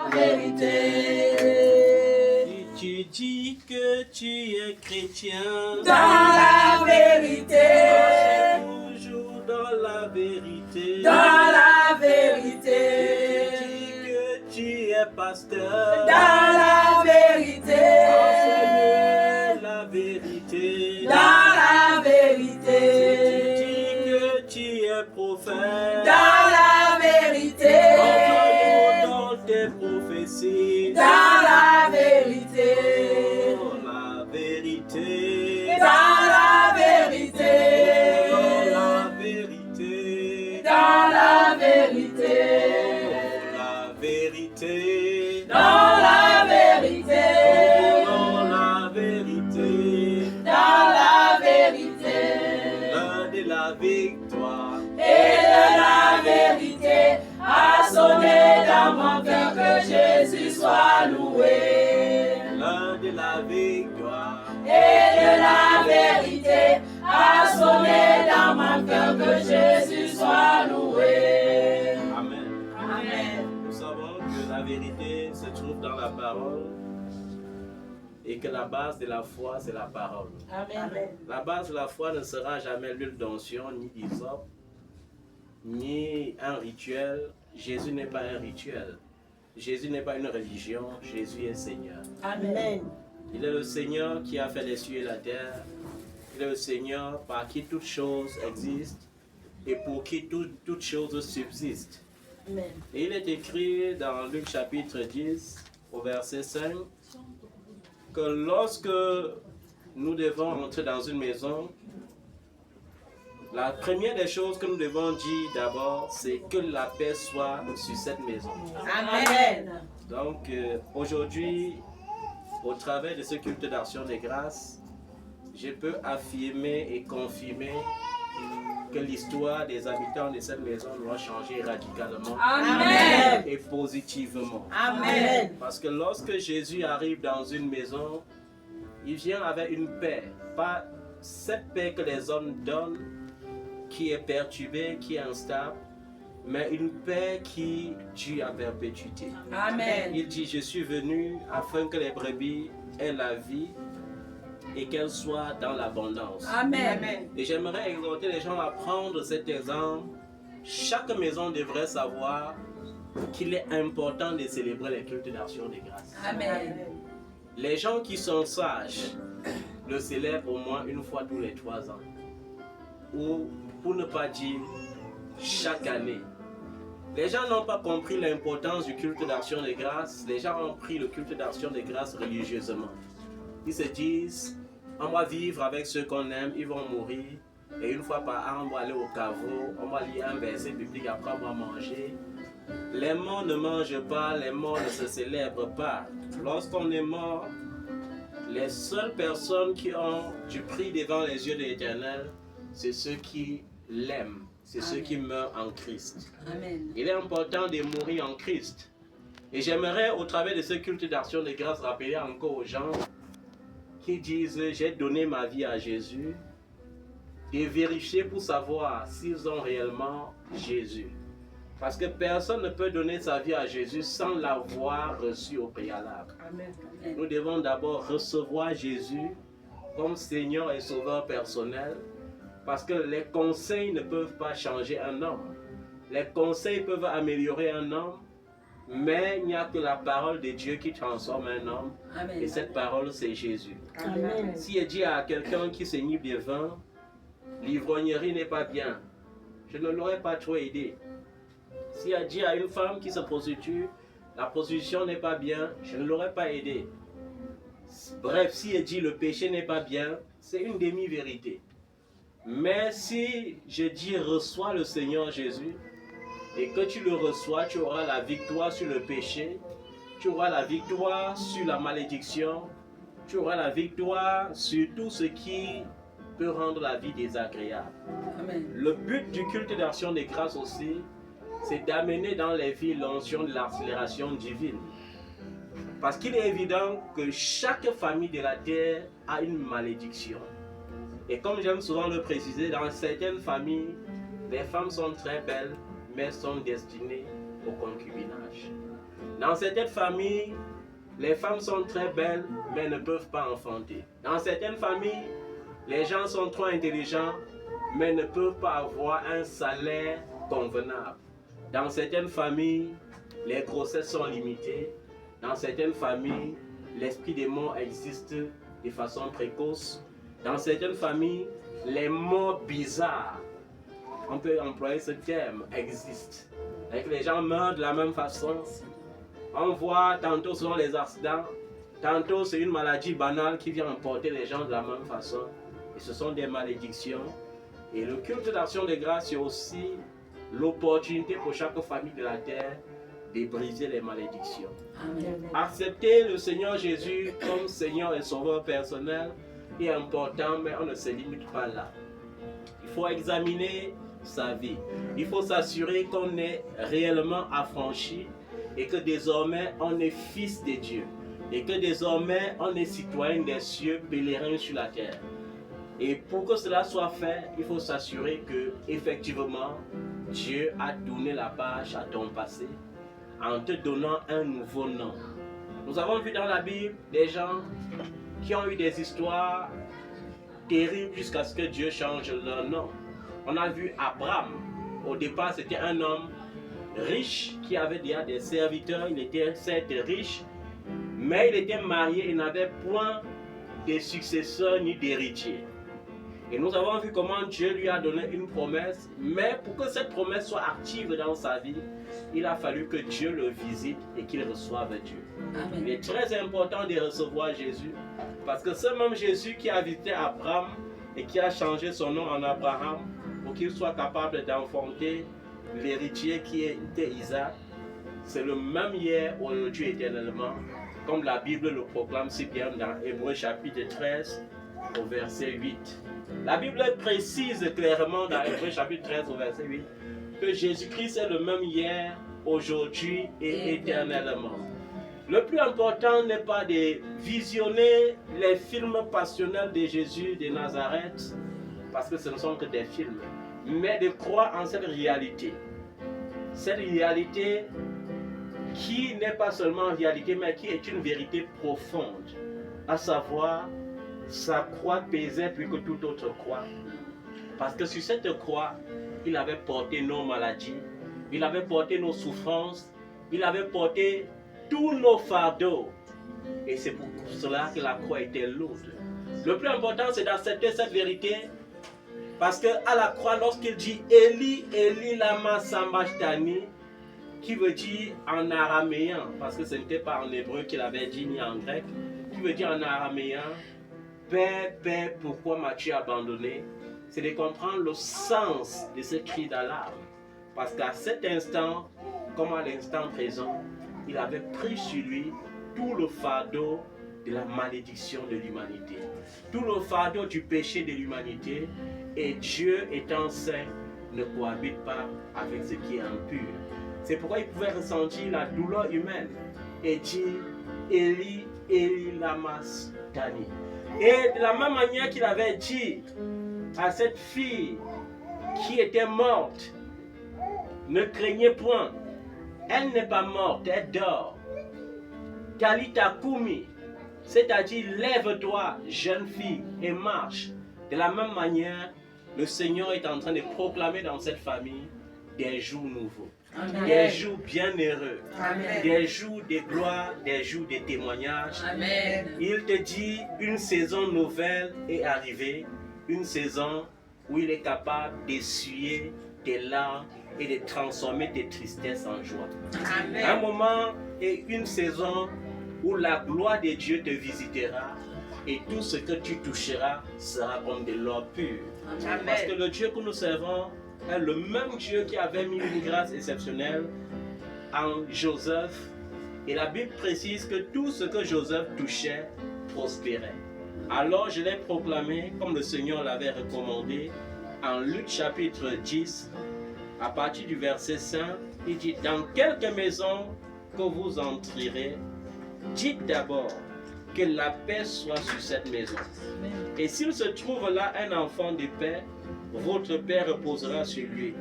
Vérité. Si tu dis que tu es chrétien, Dans la vérité. marche toujours dans la vérité. Dans la vérité. Si tu dis que tu es pasteur, Dans la vérité. enseigne la vérité. Dans la vérité. Si tu dis que tu es prophète, Dans la vérité. entre-nous dans tes prophéties. Dans la vérité. Oh, la vérité. Dans la vérité. Oh, la vérité. Dans la vérité. Oh, la vérité. Dans la vérité. Oh, la vérité. Dans la vérité. L'heure de la victoire. Et de la vérité a sonné dans mon cœur, que Jésus soit loué. L'heure de la victoire. Et de la vérité a sonné dans mon cœur, que Jésus soit loué. Amen. Amen. Nous savons que la vérité se trouve dans la parole et que la base de la foi, c'est la parole. Amen. La base de la foi ne sera jamais l'huile d'onction, ni d'hysope, ni un rituel. Jésus n'est pas un rituel. Jésus n'est pas une religion. Jésus est Seigneur. Amen. Il est le Seigneur qui a fait les cieux et la terre. Il est le Seigneur par qui toutes choses existent et pour qui toutes choses subsistent. Amen. Et il est écrit dans Luc chapitre 10, au verset 5, que lorsque nous devons entrer dans une maison, la première des choses que nous devons dire d'abord, c'est que la paix soit sur cette maison. Amen. Donc aujourd'hui, au travers de ce culte d'action des grâces, je peux affirmer et confirmer que l'histoire des habitants de cette maison doit changer radicalement Amen. et positivement. Amen. Parce que lorsque Jésus arrive dans une maison, il vient avec une paix, pas cette paix que les hommes donnent, qui est perturbée, qui est instable, mais une paix qui dure à perpétuité. Amen. Il dit, je suis venu afin que les brebis aient la vie et qu'elles soient dans l'abondance. Amen. Et j'aimerais exhorter les gens à prendre cet exemple. Chaque maison devrait savoir qu'il est important de célébrer les cultes d'action des grâces. Amen. Les gens qui sont sages le célèbrent au moins une fois tous les 3 ans. Ou, pour ne pas dire, chaque année. Les gens n'ont pas compris l'importance du culte d'action des grâces. Les gens ont pris le culte d'action des grâces religieusement. Ils se disent, on va vivre avec ceux qu'on aime, ils vont mourir. Et une fois par an, on va aller au caveau, on va lire un verset biblique, après on va manger. Les morts ne mangent pas, les morts ne se célèbrent pas. Lorsqu'on est mort, les seules personnes qui ont du prix devant les yeux de l'Éternel, c'est ceux qui l'aiment, c'est ceux qui meurent en Christ. Amen. Il est important de mourir en Christ. Et j'aimerais, au travers de ce culte d'action de grâce, rappeler encore aux gens qui disent « j'ai donné ma vie à Jésus » et vérifier pour savoir s'ils ont réellement Jésus. Parce que personne ne peut donner sa vie à Jésus sans l'avoir reçu au préalable. Amen. Nous devons d'abord recevoir Jésus comme Seigneur et Sauveur personnel, parce que les conseils ne peuvent pas changer un homme. Les conseils peuvent améliorer un homme, mais il n'y a que la parole de Dieu qui transforme un homme. Amen. Et cette parole, c'est Jésus. Amen. Si il dit à quelqu'un qui s'enivre de vin, l'ivrognerie n'est pas bien, je ne l'aurais pas trop aidé. Si il dit à une femme qui se prostitue, la prostitution n'est pas bien, je ne l'aurais pas aidé. Bref, si il dit le péché n'est pas bien, c'est une demi-vérité. Mais si je dis reçois le Seigneur Jésus et que tu le reçois, tu auras la victoire sur le péché, tu auras la victoire sur la malédiction, tu auras la victoire sur tout ce qui peut rendre la vie désagréable. Amen. Le but du culte d'action des grâces aussi, c'est d'amener dans les vies l'onction de l'accélération divine. Parce qu'il est évident que chaque famille de la terre a une malédiction. Et comme j'aime souvent le préciser, dans certaines familles, les femmes sont très belles, mais sont destinées au concubinage. Dans certaines familles, les femmes sont très belles, mais ne peuvent pas enfanter. Dans certaines familles, les gens sont trop intelligents, mais ne peuvent pas avoir un salaire convenable. Dans certaines familles, les grossesses sont limitées. Dans certaines familles, l'esprit des morts existe de façon précoce. Dans certaines familles, les morts bizarres, on peut employer ce terme, existent. Et que les gens meurent de la même façon. On voit tantôt ce sont les accidents, tantôt c'est une maladie banale qui vient emporter les gens de la même façon. Et ce sont des malédictions. Et le culte d'action de grâce, c'est aussi l'opportunité pour chaque famille de la terre de briser les malédictions. Amen. Accepter le Seigneur Jésus comme Seigneur et Sauveur personnel est important, mais on ne se limite pas là. Il faut examiner sa vie. Il faut s'assurer qu'on est réellement affranchi et que désormais on est fils de Dieu. Et que désormais on est citoyen des cieux, pèlerin sur la terre. Et pour que cela soit fait, il faut s'assurer que effectivement Dieu a tourné la page à ton passé en te donnant un nouveau nom. Nous avons vu dans la Bible des gens qui ont eu des histoires terribles jusqu'à ce que Dieu change leur nom. On a vu Abraham. Au départ, c'était un homme riche qui avait déjà des serviteurs. Il était certes riche, mais il était marié et n'avait point de successeurs ni d'héritiers. Et nous avons vu comment Dieu lui a donné une promesse, mais pour que cette promesse soit active dans sa vie, il a fallu que Dieu le visite et qu'il reçoive Dieu. Amen. Il est très important de recevoir Jésus, parce que c'est même Jésus qui a visité Abraham et qui a changé son nom en Abraham pour qu'il soit capable d'enfanter l'héritier qui était Isaac. C'est le même hier, aujourd'hui, éternellement, comme la Bible le proclame si bien dans Hébreux chapitre 13 au verset 8. La Bible précise clairement dans Hébreux chapitre 13 au verset 8 que Jésus-Christ est le même hier, aujourd'hui et éternellement. Le plus important n'est pas de visionner les films passionnels de Jésus de Nazareth, parce que ce ne sont que des films, mais de croire en cette réalité. Cette réalité qui n'est pas seulement une réalité, mais qui est une vérité profonde, à savoir, sa croix pesait plus que toute autre croix. Parce que sur cette croix, il avait porté nos maladies, il avait porté nos souffrances, il avait porté tous nos fardeaux. Et c'est pour cela que la croix était lourde. Le plus important, c'est d'accepter cette vérité. Parce qu'à la croix, lorsqu'il dit Eli, Eli, lama sabachthani, qui veut dire en araméen, parce que ce n'était pas en hébreu qu'il avait dit ni en grec, qui veut dire en araméen, Père, Père, pourquoi m'as-tu abandonné? C'est de comprendre le sens de ce cri d'alarme. Parce qu'à cet instant, comme à l'instant présent, il avait pris sur lui tout le fardeau de la malédiction de l'humanité, tout le fardeau du péché de l'humanité, et Dieu étant saint ne cohabite pas avec ce qui est impur. C'est pourquoi il pouvait ressentir la douleur humaine et dire Eli, Eli, lama sabachthani. Et de la même manière qu'il avait dit à cette fille qui était morte, ne craignez point, elle n'est pas morte, elle dort. Talita kumi, c'est-à-dire lève-toi, jeune fille, et marche. De la même manière, le Seigneur est en train de proclamer dans cette famille des jours nouveaux. Amen. Des jours bienheureux, Amen. des jours de gloire, des jours de témoignage. Amen. Il te dit une saison nouvelle est arrivée, une saison où il est capable d'essuyer tes larmes et de transformer tes tristesses en joie. Amen. Un moment et une saison où la gloire de Dieu te visitera et tout ce que tu toucheras sera comme de l'or pur. Amen. Parce que le Dieu que nous servons est le même Dieu qui avait mis une grâce exceptionnelle en Joseph. Et la Bible précise que tout ce que Joseph touchait prospérait. Alors je l'ai proclamé comme le Seigneur l'avait recommandé en Luc chapitre 10, à partir du verset 5, il dit « Dans quelque maison que vous entrerez, dites d'abord que la paix soit sur cette maison. Et s'il se trouve là un enfant de paix, votre paix reposera sur lui.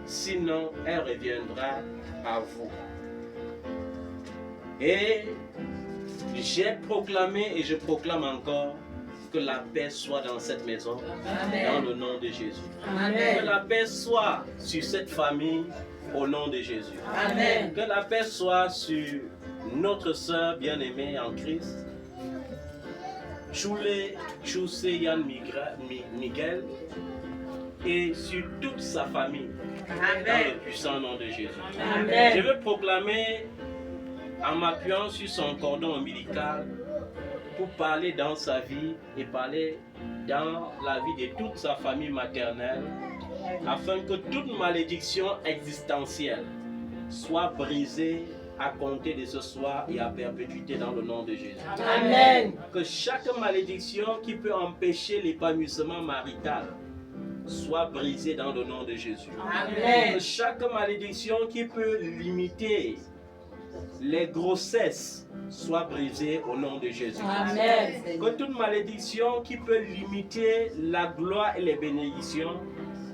Sinon, elle reviendra à vous. » Et j'ai proclamé et je proclame encore que la paix soit dans cette maison, dans le nom de Jésus. Amen. Que la paix soit sur cette famille, au nom de Jésus. Amen. Que la paix soit sur notre sœur bien-aimée en Christ, Chule Yan Miguel, et sur toute sa famille, dans le puissant nom de Jésus. Amen. Je veux proclamer, en m'appuyant sur son cordon ombilical, pour parler dans sa vie et parler dans la vie de toute sa famille maternelle, afin que toute malédiction existentielle soit brisée à compter de ce soir et à perpétuité dans le nom de Jésus. Amen. Que chaque malédiction qui peut empêcher l'épanouissement marital soit brisée dans le nom de Jésus. Amen. Que chaque malédiction qui peut limiter les grossesses soit brisée au nom de Jésus. Amen. Que toute malédiction qui peut limiter la gloire et les bénédictions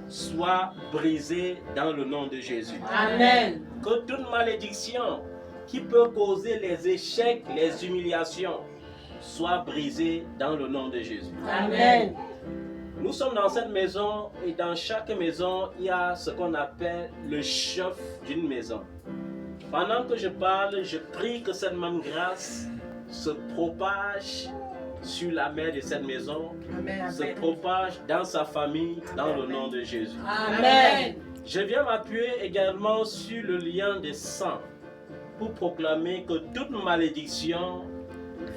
soit brisée dans le nom de Jésus. Amen. Que toute malédiction qui peut causer les échecs, les humiliations, soit brisée dans le nom de Jésus. Amen. Nous sommes dans cette maison et dans chaque maison, il y a ce qu'on appelle le chef d'une maison. Pendant que je parle, je prie que cette même grâce se propage sur la mère de cette maison, se propage dans sa famille, dans le nom de Jésus. Amen. Je viens m'appuyer également sur le lien de sang pour proclamer que toute malédiction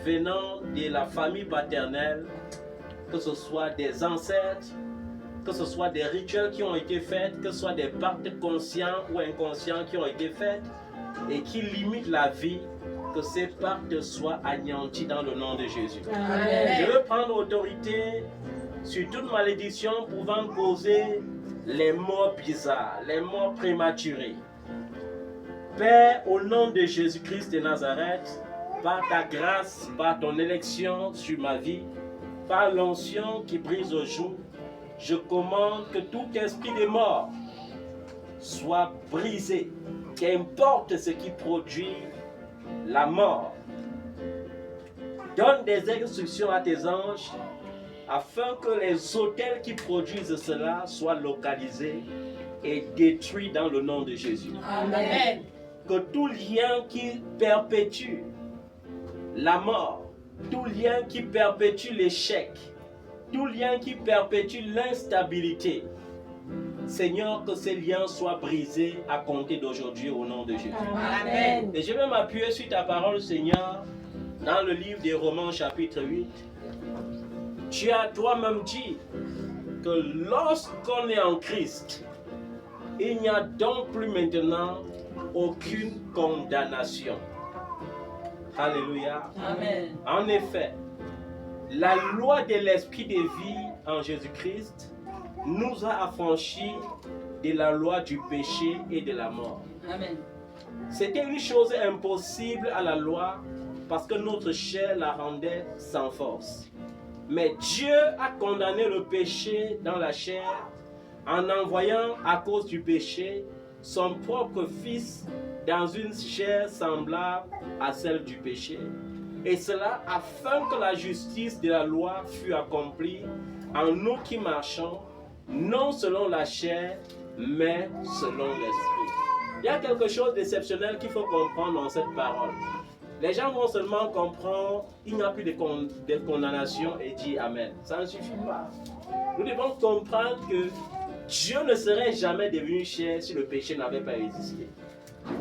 venant de la famille paternelle, que ce soit des ancêtres, que ce soit des rituels qui ont été faits, que ce soit des pactes conscients ou inconscients qui ont été faits et qui limitent la vie, que ces pactes soient anéantis dans le nom de Jésus. Amen. Je veux prendre autorité sur toute malédiction pouvant causer les morts bizarres, les morts prématurées. Père, au nom de Jésus-Christ de Nazareth, par ta grâce, par ton élection sur ma vie, par l'onction qui brise au jour, je commande que tout esprit de mort soit brisé, qu'importe ce qui produit la mort. Donne des instructions à tes anges afin que les autels qui produisent cela soient localisés et détruits dans le nom de Jésus. Amen. Que tout lien qui perpétue la mort, tout lien qui perpétue l'échec, tout lien qui perpétue l'instabilité, Seigneur, que ces liens soient brisés à compter d'aujourd'hui au nom de Jésus. Amen. Et je vais m'appuyer sur ta parole, Seigneur, dans le livre des Romains chapitre 8. Tu as toi-même dit que lorsqu'on est en Christ, il n'y a donc plus maintenant aucune condamnation. Alléluia. Amen. En effet, la loi de l'esprit de vie en Jésus-Christ nous a affranchis de la loi du péché et de la mort. Amen. C'était une chose impossible à la loi parce que notre chair la rendait sans force. Mais Dieu a condamné le péché dans la chair en envoyant à cause du péché son propre Fils dans une chair semblable à celle du péché. Et cela afin que la justice de la loi fût accomplie en nous qui marchons, non selon la chair, mais selon l'esprit. Il y a quelque chose d'exceptionnel qu'il faut comprendre dans cette parole. Les gens vont seulement comprendre il n'y a plus de condamnation et dire Amen. Ça ne suffit pas. Nous devons comprendre que Dieu ne serait jamais devenu chair si le péché n'avait pas existé.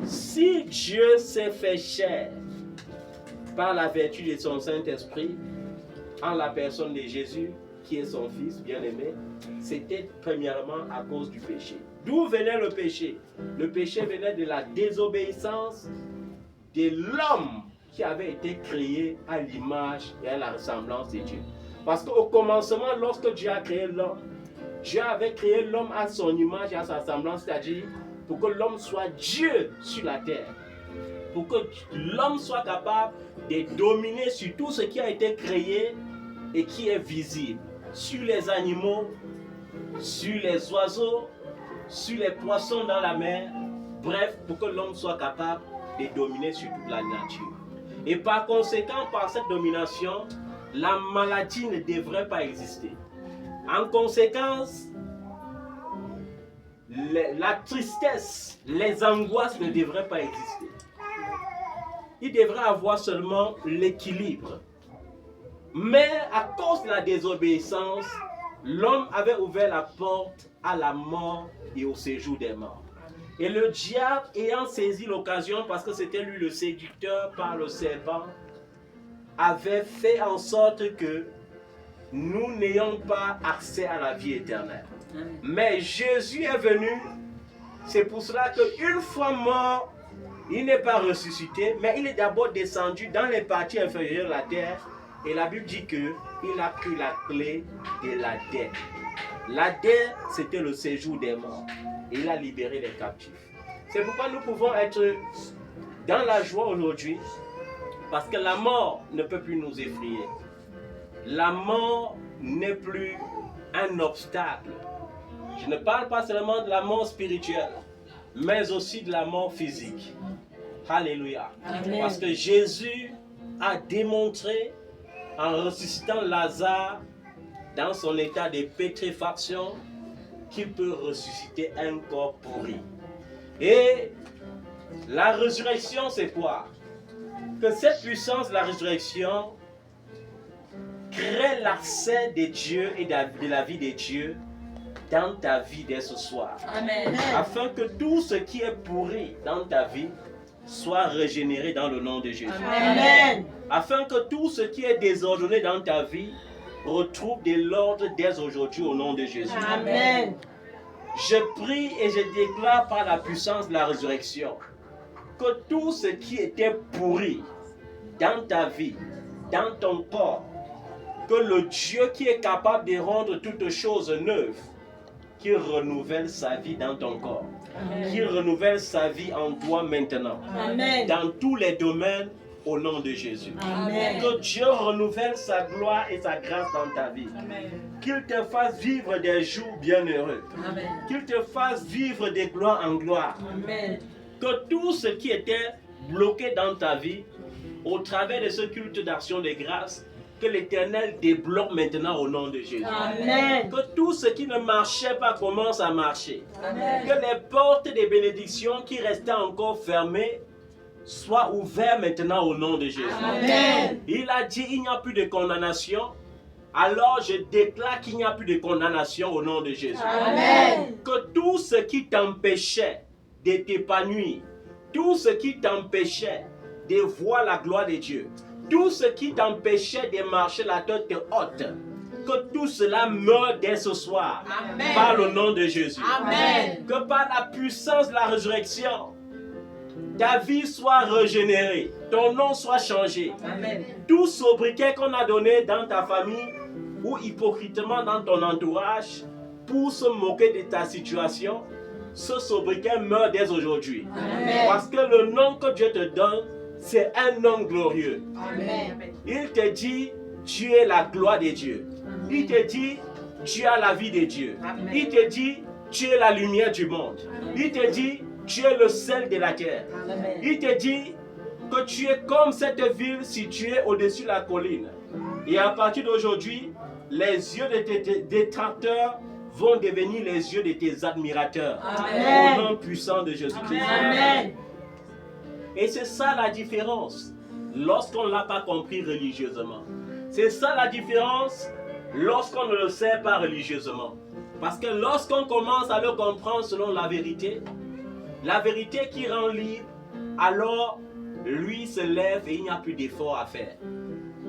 Si Dieu s'est fait chair par la vertu de son Saint-Esprit, en la personne de Jésus, qui est son Fils bien-aimé, c'était premièrement à cause du péché. D'où venait le péché? Le péché venait de la désobéissance de l'homme qui avait été créé à l'image et à la ressemblance de Dieu. Parce qu'au commencement, lorsque Dieu a créé l'homme, Dieu avait créé l'homme à son image et à sa ressemblance, c'est-à-dire pour que l'homme soit Dieu sur la terre. Pour que l'homme soit capable de dominer sur tout ce qui a été créé et qui est visible. Sur les animaux, sur les oiseaux, sur les poissons dans la mer. Bref, pour que l'homme soit capable de dominer sur toute la nature. Et par conséquent, par cette domination, la maladie ne devrait pas exister. En conséquence, la tristesse, les angoisses ne devraient pas exister. Il devrait avoir seulement l'équilibre. Mais à cause de la désobéissance, l'homme avait ouvert la porte à la mort et au séjour des morts. Et le diable, ayant saisi l'occasion, parce que c'était lui le séducteur par le serpent, avait fait en sorte que nous n'ayons pas accès à la vie éternelle. Mais Jésus est venu, c'est pour cela qu'une fois mort, il n'est pas ressuscité, mais il est d'abord descendu dans les parties inférieures de la terre. Et la Bible dit qu'il a pris la clé de la dette. La dette, c'était le séjour des morts. Et il a libéré les captifs. C'est pourquoi nous pouvons être dans la joie aujourd'hui, parce que la mort ne peut plus nous effrayer. La mort n'est plus un obstacle. Je ne parle pas seulement de la mort spirituelle, mais aussi de la mort physique. Alléluia. Amen. Parce que Jésus a démontré, en ressuscitant Lazare dans son état de pétrifaction, qu'il peut ressusciter un corps pourri. Et la résurrection, c'est quoi? Que cette puissance de la résurrection crée l'accès de Dieu et de la vie de Dieu dans ta vie dès ce soir. Amen. Afin que tout ce qui est pourri dans ta vie soit régénéré dans le nom de Jésus. Amen. Afin que tout ce qui est désordonné dans ta vie retrouve de l'ordre dès aujourd'hui au nom de Jésus. Amen. Je prie et je déclare par la puissance de la résurrection que tout ce qui était pourri dans ta vie, dans ton corps, que le Dieu qui est capable de rendre toutes choses neuves, qu'il renouvelle sa vie dans ton corps. Amen. Qu'il renouvelle sa vie en toi maintenant. Amen. Dans tous les domaines, au nom de Jésus. Amen. Que Dieu renouvelle sa gloire et sa grâce dans ta vie. Qu'il te fasse vivre des jours bienheureux. Amen. Qu'il te fasse vivre de gloire en gloire. Amen. Que tout ce qui était bloqué dans ta vie, au travers de ce culte d'action de grâce, que l'Éternel débloque maintenant au nom de Jésus. Amen. Que tout ce qui ne marchait pas commence à marcher. Amen. Que les portes des bénédictions qui restaient encore fermées soient ouvertes maintenant au nom de Jésus. Amen. Il a dit il n'y a plus de condamnation. Alors je déclare qu'il n'y a plus de condamnation au nom de Jésus. Amen. Que tout ce qui t'empêchait de t'épanouir, tout ce qui t'empêchait de voir la gloire de Dieu, tout ce qui t'empêchait de marcher la tête haute, que tout cela meure dès ce soir. Amen. Par le nom de Jésus. Amen. Que par la puissance de la résurrection, ta vie soit régénérée, ton nom soit changé. Amen. Tout sobriquet qu'on a donné dans ta famille ou hypocritement dans ton entourage pour se moquer de ta situation, ce sobriquet meurt dès aujourd'hui. Amen. Parce que le nom que Dieu te donne, c'est un nom glorieux. Amen. Il te dit, tu es la gloire de Dieu. Amen. Il te dit, tu as la vie de Dieu. Amen. Il te dit, tu es la lumière du monde. Amen. Il te dit, tu es le sel de la terre. Amen. Il te dit que tu es comme cette ville située au-dessus de la colline. Et à partir d'aujourd'hui, les yeux de tes détracteurs vont devenir les yeux de tes admirateurs. Amen. Au nom puissant de Jésus-Christ. Amen. Et c'est ça la différence lorsqu'on ne l'a pas compris religieusement. C'est ça la différence lorsqu'on ne le sait pas religieusement. Parce que lorsqu'on commence à le comprendre selon la vérité qui rend libre, alors lui se lève et il n'y a plus d'effort à faire.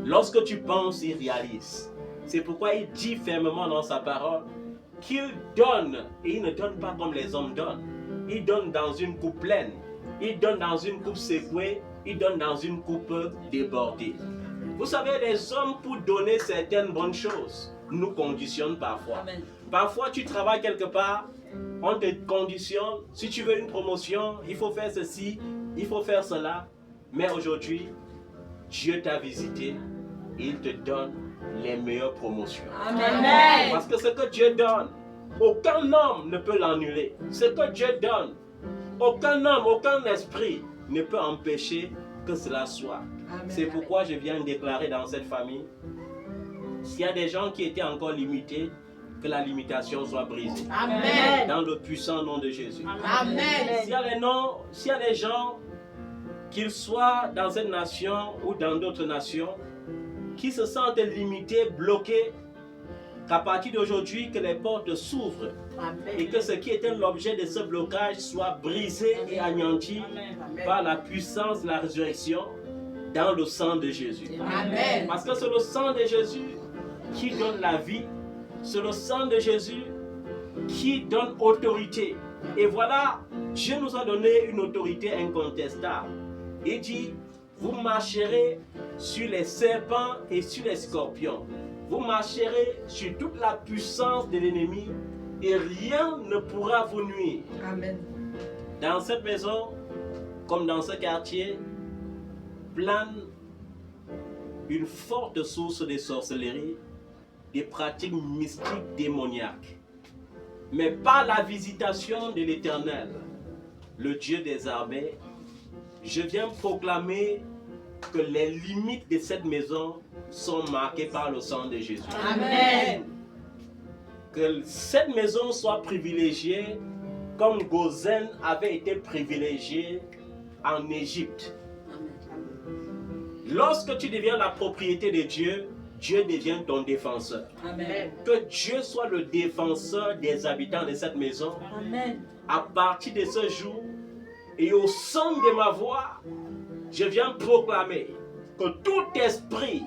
Lorsque tu penses, il réalise. C'est pourquoi il dit fermement dans sa parole qu'il donne, et il ne donne pas comme les hommes donnent. Il donne dans une coupe pleine. Il donne dans une coupe secouée, il donne dans une coupe débordée. Vous savez, les hommes, pour donner certaines bonnes choses, nous conditionnent parfois. Amen. Parfois, tu travailles quelque part, on te conditionne. Si tu veux une promotion, il faut faire ceci, il faut faire cela. Mais aujourd'hui, Dieu t'a visité et il te donne les meilleures promotions. Amen. Parce que ce que Dieu donne, aucun homme ne peut l'annuler. Ce que Dieu donne, aucun homme, aucun esprit ne peut empêcher que cela soit. Amen. C'est pourquoi je viens de déclarer dans cette famille, s'il y a des gens qui étaient encore limités, que la limitation soit brisée. Amen. Dans le puissant nom de Jésus. Amen. S'il y a des gens, qu'ils soient dans cette nation ou dans d'autres nations, qui se sentent limités, bloqués, qu'à partir d'aujourd'hui, que les portes s'ouvrent et que ce qui était l'objet de ce blocage soit brisé et anéanti par la puissance de la résurrection dans le sang de Jésus. Amen. Parce que c'est le sang de Jésus qui donne la vie, c'est le sang de Jésus qui donne autorité. Et voilà, Dieu nous a donné une autorité incontestable. Il dit, vous marcherez sur les serpents et sur les scorpions. Vous marcherez sur toute la puissance de l'ennemi et rien ne pourra vous nuire. Amen. Dans cette maison, comme dans ce quartier, plane une forte source de sorcellerie, des pratiques mystiques démoniaques. Mais par la visitation de l'Éternel, le Dieu des armées, je viens proclamer que les limites de cette maison sont marquées par le sang de Jésus. Amen. Que cette maison soit privilégiée comme Gozen avait été privilégié en Égypte. Lorsque tu deviens la propriété de Dieu, Dieu devient ton défenseur. Amen. Que Dieu soit le défenseur des habitants de cette maison. Amen. À partir de ce jour et au son de ma voix, je viens proclamer que tout esprit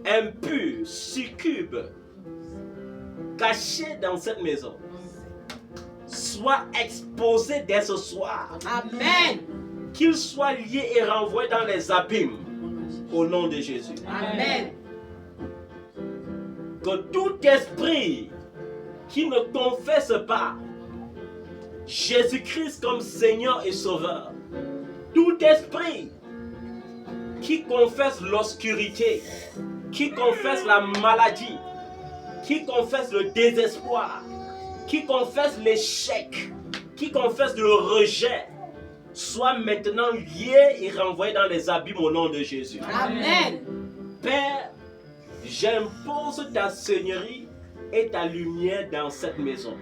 impur, succube, caché dans cette maison, soit exposé dès ce soir. Amen. Qu'il soit lié et renvoyé dans les abîmes au nom de Jésus. Amen. Que tout esprit qui ne confesse pas Jésus-Christ comme Seigneur et Sauveur, tout esprit qui confesse l'obscurité, qui confesse la maladie, qui confesse le désespoir, qui confesse l'échec, qui confesse le rejet, soit maintenant lié et renvoyé dans les abîmes au nom de Jésus. Amen. Père, j'impose ta seigneurie et ta lumière dans cette maison.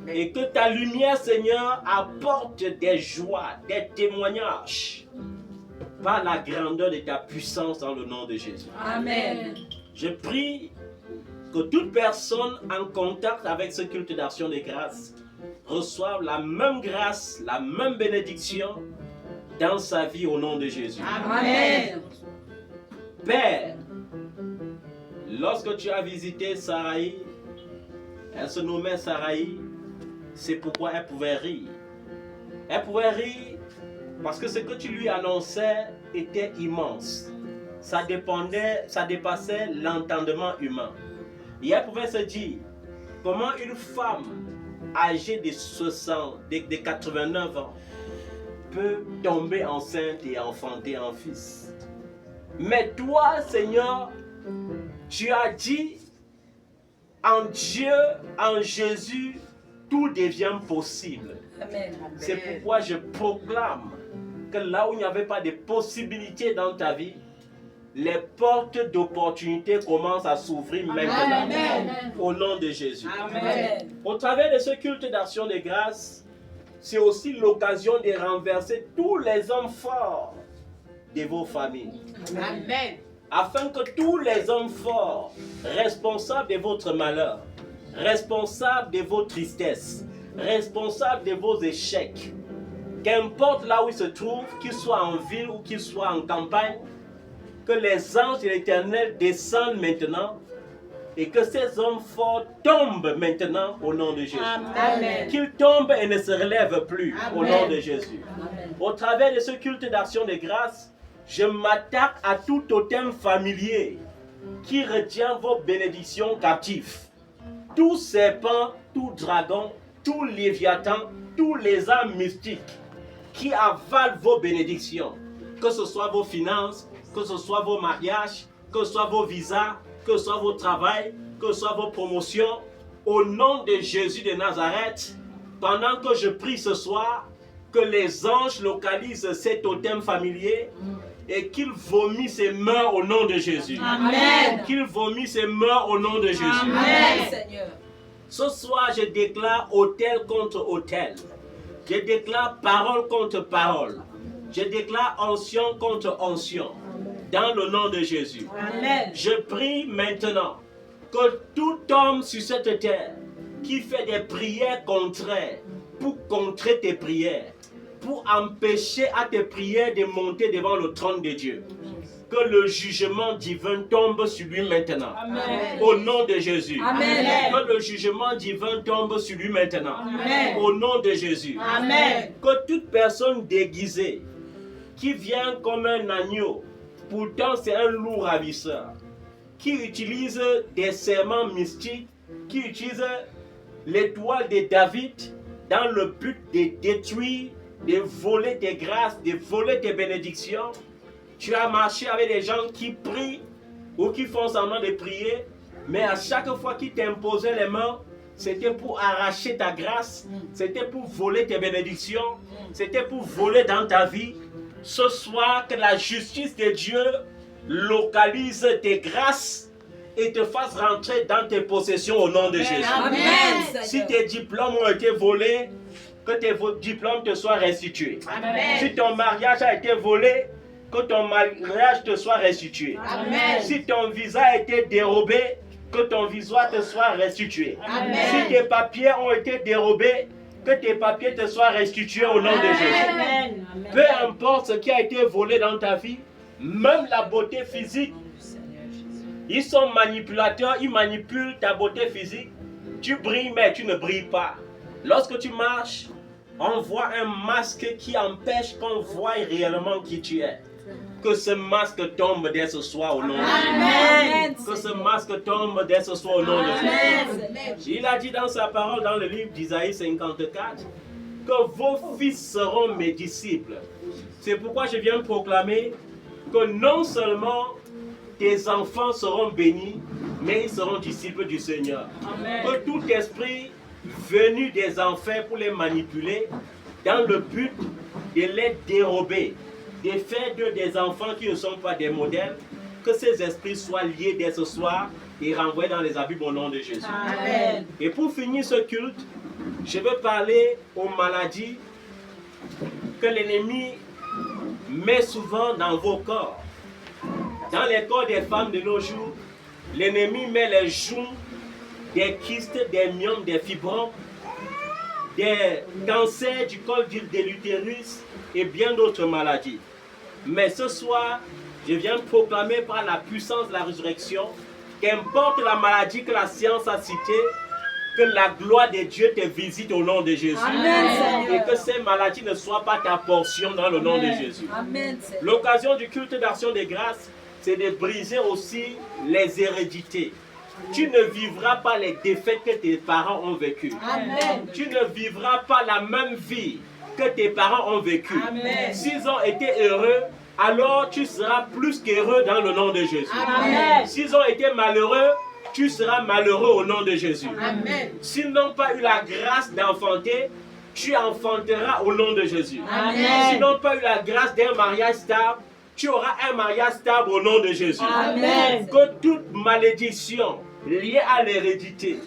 Et que ta lumière, Seigneur, apporte des joies, des témoignages par la grandeur de ta puissance dans le nom de Jésus. Amen. Je prie que toute personne en contact avec ce culte d'action de grâce reçoive la même grâce, la même bénédiction dans sa vie au nom de Jésus. Amen. Père, lorsque tu as visité Saraï, elle se nommait Saraï, c'est pourquoi elle pouvait rire. Elle pouvait rire parce que ce que tu lui annonçais était immense. Ça dépassait l'entendement humain. Et elle pouvait se dire, comment une femme âgée de 89 ans peut tomber enceinte et enfanter un fils. Mais toi, Seigneur, tu as dit, en Dieu, en Jésus, tout devient possible. Amen. C'est pourquoi je proclame que là où il n'y avait pas de possibilités dans ta vie, les portes d'opportunité commencent à s'ouvrir maintenant. Amen. Au nom de Jésus. Amen. Au travers de ce culte d'action de grâce, c'est aussi l'occasion de renverser tous les hommes forts de vos familles. Amen. Afin que tous les hommes forts, responsables de votre malheur, responsables de vos tristesses, responsables de vos échecs, qu'importe là où ils se trouvent, qu'ils soient en ville ou qu'ils soient en campagne, que les anges de l'Éternel descendent maintenant et que ces hommes forts tombent maintenant au nom de Jésus. Amen. Qu'ils tombent et ne se relèvent plus au nom de Jésus. Amen. Au travers de ce culte d'action de grâce, je m'attaque à tout totem familier qui retient vos bénédictions captifs. Tout serpent, tout dragon, tout léviathan, tous les âmes mystiques qui avalent vos bénédictions, que ce soit vos finances, que ce soit vos mariages, que ce soit vos visas, que ce soit vos travails, que ce soit vos promotions, au nom de Jésus de Nazareth, pendant que je prie ce soir, que les anges localisent cet totem familier et qu'ils vomissent et meurent au nom de Jésus. Amen. Qu'ils vomissent et meurent au nom de Jésus. Amen, Seigneur. Ce soir, je déclare autel contre autel. Je déclare parole contre parole. Je déclare ancien contre ancien. Dans le nom de Jésus. Amen. Je prie maintenant que tout homme sur cette terre qui fait des prières contraires pour contrer tes prières, pour empêcher à tes prières de monter devant le trône de Dieu, que le jugement divin tombe sur lui maintenant. Amen. Au nom de Jésus. Amen. Que le jugement divin tombe sur lui maintenant. Amen. Au nom de Jésus. Amen. Que toute personne déguisée qui vient comme un agneau, pourtant c'est un loup ravisseur, qui utilise des serments mystiques, qui utilise l'étoile de David dans le but de détruire, de voler tes grâces, de voler tes bénédictions. Tu as marché avec des gens qui prient ou qui font semblant de prier, mais à chaque fois qu'ils t'imposaient les mains, c'était pour arracher ta grâce, c'était pour voler tes bénédictions, c'était pour voler dans ta vie. Ce soir, que la justice de Dieu localise tes grâces et te fasse rentrer dans tes possessions au nom de Jésus. Amen. Si tes diplômes ont été volés, que tes diplômes te soient restitués. Amen. Si ton mariage a été volé, que ton mariage te soit restitué. Amen. Si ton visa a été dérobé, que ton visa te soit restitué. Amen. Si tes papiers ont été dérobés, que tes papiers te soient restitués au nom de Jésus. Amen. Peu importe ce qui a été volé dans ta vie, même la beauté physique, ils sont manipulateurs, ils manipulent ta beauté physique. Tu brilles, mais tu ne brilles pas. Lorsque tu marches, on voit un masque qui empêche qu'on voie réellement qui tu es. Que ce masque tombe dès ce soir au nom de Amen. Jésus. Que ce masque tombe dès ce soir au nom de Jésus. Amen. Il a dit dans sa parole dans le livre d'Isaïe 54 que vos fils seront mes disciples. C'est pourquoi je viens proclamer que non seulement tes enfants seront bénis, mais ils seront disciples du Seigneur. Amen. Que tout esprit venu des enfers pour les manipuler, dans le but de les dérober, de faire d'eux des enfants qui ne sont pas des modèles, que ces esprits soient liés dès ce soir et renvoyés dans les abîmes au nom de Jésus. Amen. Et pour finir ce culte, je veux parler aux maladies que l'ennemi met souvent dans vos corps. Dans les corps des femmes de nos jours, l'ennemi met les joues, des kystes, des myomes, des fibromes, des cancers du col de l'utérus et bien d'autres maladies. Mais ce soir, je viens proclamer par la puissance de la résurrection, qu'importe la maladie que la science a citée, que la gloire de Dieu te visite au nom de Jésus. Amen, Et que ces maladies ne soient pas ta portion dans le nom de Jésus. Amen. L'occasion du culte d'action de grâce, c'est de briser aussi les hérédités. Tu ne vivras pas les défaites que tes parents ont vécues. Amen. Tu ne vivras pas la même vie que tes parents ont vécue. Amen. S'ils ont été heureux, alors tu seras plus qu'heureux dans le nom de Jésus. Amen. S'ils ont été malheureux, tu seras malheureux au nom de Jésus. Amen. S'ils n'ont pas eu la grâce d'enfanter, tu enfanteras au nom de Jésus. Amen. S'ils n'ont pas eu la grâce d'un mariage stable, tu auras un mariage stable au nom de Jésus. Amen. Que toute malédiction liée à l'hérédité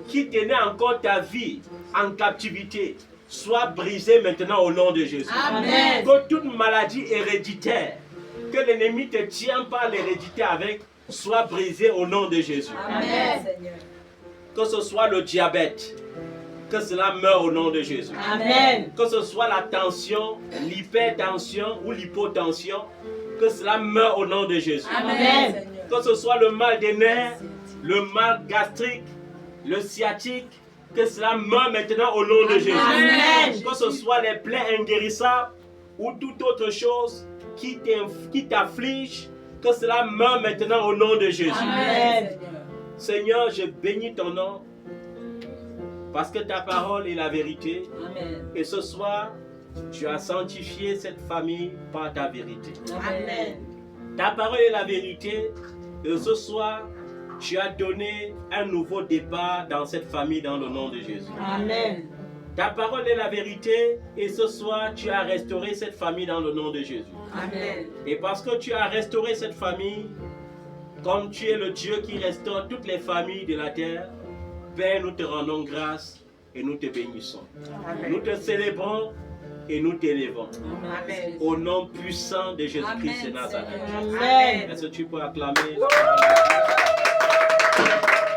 qui tenait encore ta vie en captivité soit brisée maintenant au nom de Jésus. Amen. Que toute maladie héréditaire que l'ennemi te tient par l'hérédité avec soit brisée au nom de Jésus. Amen. Seigneur. Que ce soit le diabète, que cela meure au nom de Jésus. Amen. Que ce soit la tension, l'hypertension ou l'hypotension, que cela meure au nom de Jésus. Amen. Que ce soit le mal des nerfs, le mal gastrique, le sciatique, que cela meure maintenant au nom de Jésus. Amen. Que ce soit les plaies inguérissables ou toute autre chose qui t'afflige, que cela meure maintenant au nom de Jésus. Amen. Seigneur, je bénis ton nom parce que ta parole est la vérité. Amen. Et ce soir, tu as sanctifié cette famille par ta vérité. Amen. Ta parole est la vérité. Et ce soir, tu as donné un nouveau départ dans cette famille dans le nom de Jésus. Amen. Ta parole est la vérité et ce soir, tu as restauré cette famille dans le nom de Jésus. Amen. Et parce que tu as restauré cette famille, comme tu es le Dieu qui restaure toutes les familles de la terre, Père, nous te rendons grâce et nous te bénissons. Amen. Nous te célébrons et nous t'élevons. Amen. Au nom puissant de Jésus-Christ de Nazareth. Amen. Est-ce que tu peux acclamer la parole de Dieu?